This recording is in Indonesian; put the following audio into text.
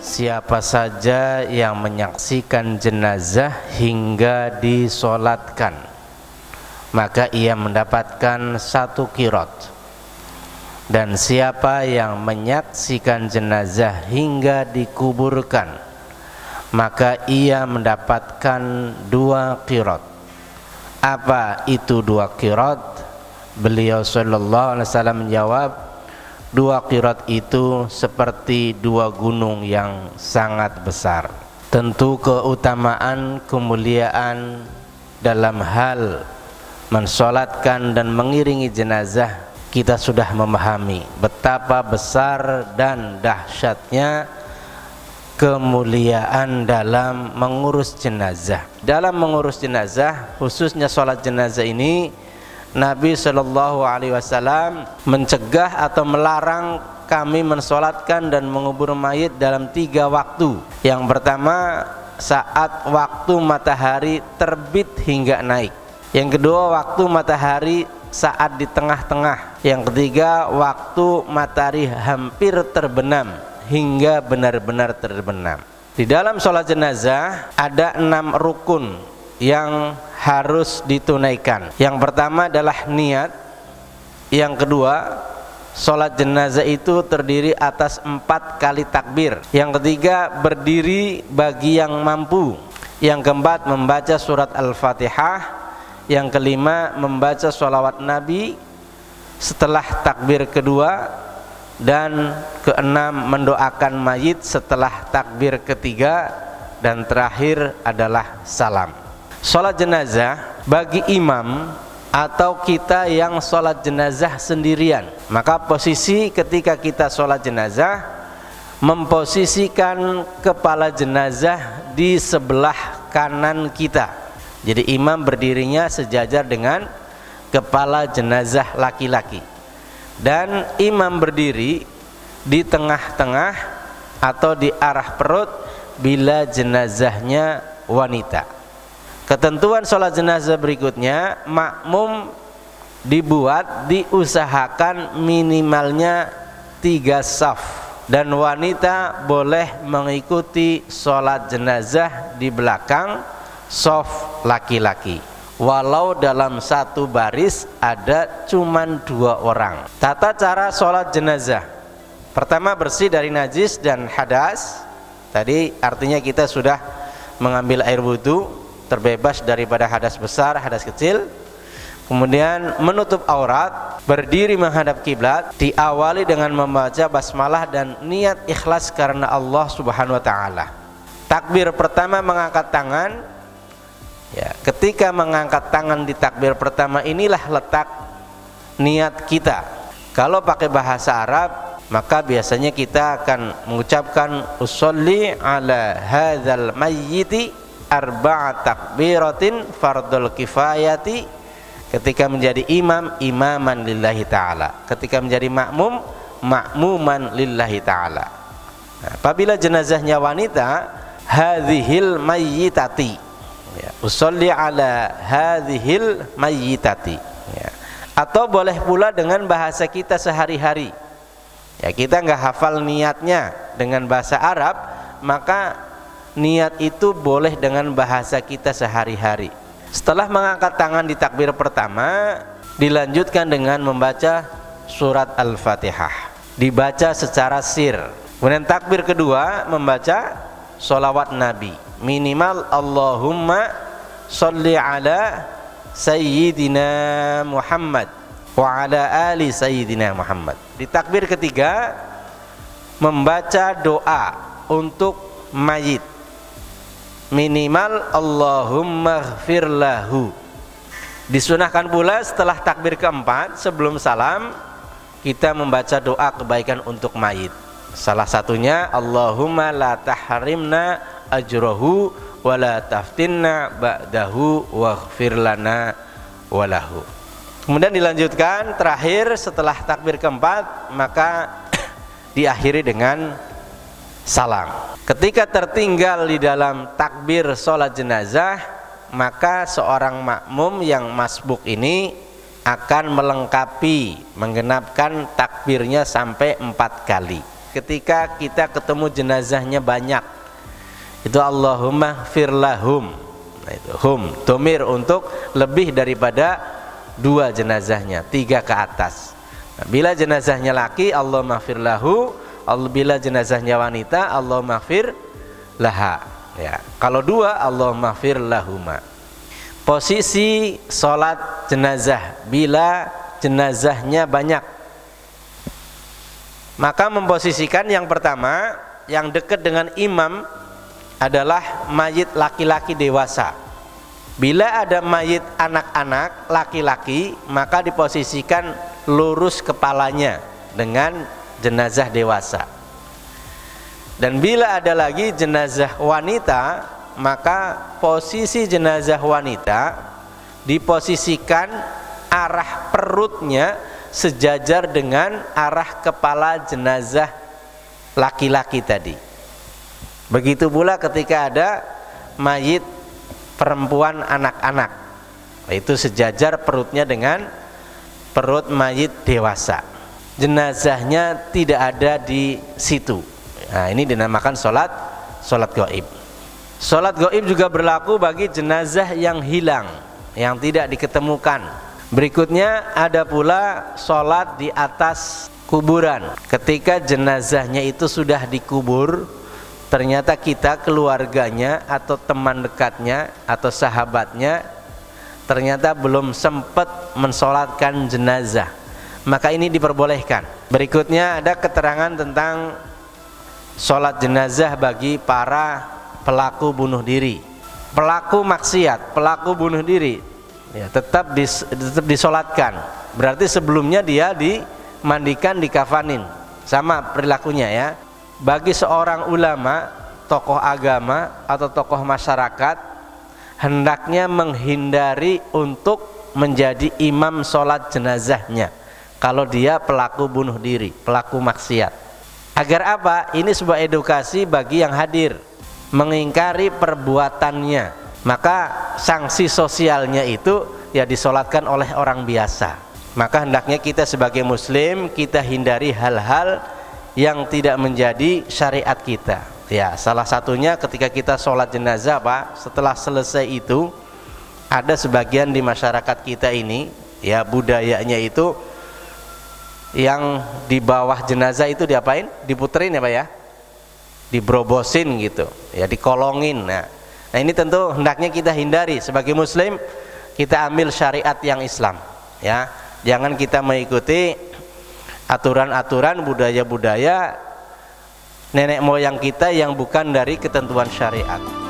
siapa saja yang menyaksikan jenazah hingga disolatkan, maka ia mendapatkan 1 qirot. Dan siapa yang menyaksikan jenazah hingga dikuburkan, maka ia mendapatkan 2 qirot. Apa itu 2 qirot? Beliau sallallahu alaihi wasallam menjawab, 2 qirot itu seperti 2 gunung yang sangat besar. Tentu keutamaan, kemuliaan dalam hal mensolatkan dan mengiringi jenazah kita sudah memahami betapa besar dan dahsyatnya kemuliaan dalam mengurus jenazah. Dalam mengurus jenazah, khususnya sholat jenazah ini, Nabi Shallallahu Alaihi Wasallam mencegah atau melarang kami mensolatkan dan mengubur mayit dalam 3 waktu. Yang pertama, saat waktu matahari terbit hingga naik. Yang kedua, waktu matahari saat di tengah-tengah. Yang ketiga, waktu matahari hampir terbenam hingga benar-benar terbenam. Di dalam sholat jenazah ada 6 rukun yang harus ditunaikan. Yang pertama adalah niat. Yang kedua, sholat jenazah itu terdiri atas 4 kali takbir. Yang ketiga, berdiri bagi yang mampu. Yang keempat, membaca surat Al-Fatihah. Yang kelima, membaca sholawat Nabi setelah takbir kedua. Dan keenam, mendoakan mayit setelah takbir ketiga. Dan terakhir adalah salam. Sholat jenazah bagi imam atau kita yang sholat jenazah sendirian, maka posisi ketika kita sholat jenazah, memposisikan kepala jenazah di sebelah kanan kita. Jadi imam berdirinya sejajar dengan kepala jenazah laki-laki, dan imam berdiri di tengah-tengah atau di arah perut bila jenazahnya wanita. Ketentuan sholat jenazah berikutnya, makmum diusahakan minimalnya 3 saf, dan wanita boleh mengikuti sholat jenazah di belakang saf laki-laki, walau dalam 1 baris ada cuman 2 orang. Tata cara sholat jenazah: pertama, bersih dari najis dan hadas. Tadi artinya kita sudah mengambil air wudu, terbebas daripada hadas besar, hadas kecil. Kemudian menutup aurat, berdiri menghadap kiblat, diawali dengan membaca basmalah dan niat ikhlas karena Allah Subhanahu wa taala. Takbir pertama, mengangkat tangan. Ya, ketika mengangkat tangan di takbir pertama inilah letak niat kita. Kalau pakai bahasa Arab, maka biasanya kita akan mengucapkan usolli ala hadzal mayyiti arba'a takbiratin fardul kifayati. Ketika menjadi imam, imaman lillahi ta'ala. Ketika menjadi makmum, makmuman lillahi ta'ala. Nah, apabila jenazahnya wanita, hadhil mayyitati, ya, usolli ala hadhil mayyitati, ya. Atau boleh pula dengan bahasa kita sehari-hari. Ya, kita nggak hafal niatnya dengan bahasa Arab, maka niat itu boleh dengan bahasa kita sehari-hari. Setelah mengangkat tangan di takbir pertama, dilanjutkan dengan membaca surat Al-Fatihah, dibaca secara sir. Kemudian takbir kedua, membaca sholawat Nabi, minimal Allahumma sholli ala Sayyidina Muhammad wa ala ali Sayyidina Muhammad. Di takbir ketiga, membaca doa untuk mayit, minimal Allahumma ghfir lahu. Disunahkan pula setelah takbir keempat, sebelum salam, kita membaca doa kebaikan untuk mayit. Salah satunya, Allahumma la tahrimna ajrahu wa la taftinna ba'dahu waghfir lana walahu. Kemudian dilanjutkan terakhir setelah takbir keempat, maka diakhiri dengan salam. Ketika tertinggal di dalam takbir sholat jenazah, maka seorang makmum yang masbuk ini akan melengkapi, menggenapkan takbirnya sampai 4 kali. ketika kita ketemu jenazahnya banyak. Itu Allahumma firlahum. Nah, itu hum, domir untuk lebih daripada 2 jenazahnya, 3 ke atas. Nah, bila jenazahnya laki, Allahumma firlahu. Bila jenazahnya wanita, Allahumma firlaha. Ya, kalau 2, Allahumma firlahuma. Posisi sholat jenazah bila jenazahnya banyak, maka memposisikan yang pertama, yang dekat dengan imam adalah mayit laki-laki dewasa. Bila ada mayit anak-anak laki-laki, maka diposisikan lurus kepalanya dengan jenazah dewasa. Dan bila ada lagi jenazah wanita, maka posisi jenazah wanita diposisikan arah perutnya sejajar dengan arah kepala jenazah laki-laki tadi. Begitu pula ketika ada mayit perempuan anak-anak, itu sejajar perutnya dengan perut mayit dewasa. Jenazahnya tidak ada di situ. Nah, ini dinamakan sholat gaib. Sholat gaib juga berlaku bagi jenazah yang hilang, yang tidak diketemukan. Berikutnya ada pula sholat di atas kuburan. Ketika jenazahnya itu sudah dikubur, ternyata kita keluarganya atau teman dekatnya atau sahabatnya ternyata belum sempat mensolatkan jenazah, maka ini diperbolehkan. Berikutnya ada keterangan tentang sholat jenazah bagi para pelaku bunuh diri, pelaku maksiat, pelaku bunuh diri, ya, tetap disolatkan. Berarti sebelumnya dia dimandikan, dikafanin, sama perilakunya ya. Bagi seorang ulama, tokoh agama atau tokoh masyarakat, hendaknya menghindari untuk menjadi imam sholat jenazahnya kalau dia pelaku bunuh diri, pelaku maksiat. Agar apa? Ini sebuah edukasi bagi yang hadir, mengingkari perbuatannya. Maka sanksi sosialnya itu ya disolatkan oleh orang biasa. Maka hendaknya kita sebagai muslim, kita hindari hal-hal yang tidak menjadi syariat kita. Ya, salah satunya ketika kita sholat jenazah, Pak, setelah selesai itu ada sebagian di masyarakat kita ini, ya, budayanya itu yang di bawah jenazah itu diapain? Diputerin ya Pak ya, dibrobosin gitu, ya, dikolongin. Nah ini tentu hendaknya kita hindari. Sebagai muslim kita ambil syariat yang Islam, ya, jangan kita mengikuti aturan-aturan budaya-budaya nenek moyang kita yang bukan dari ketentuan syariat.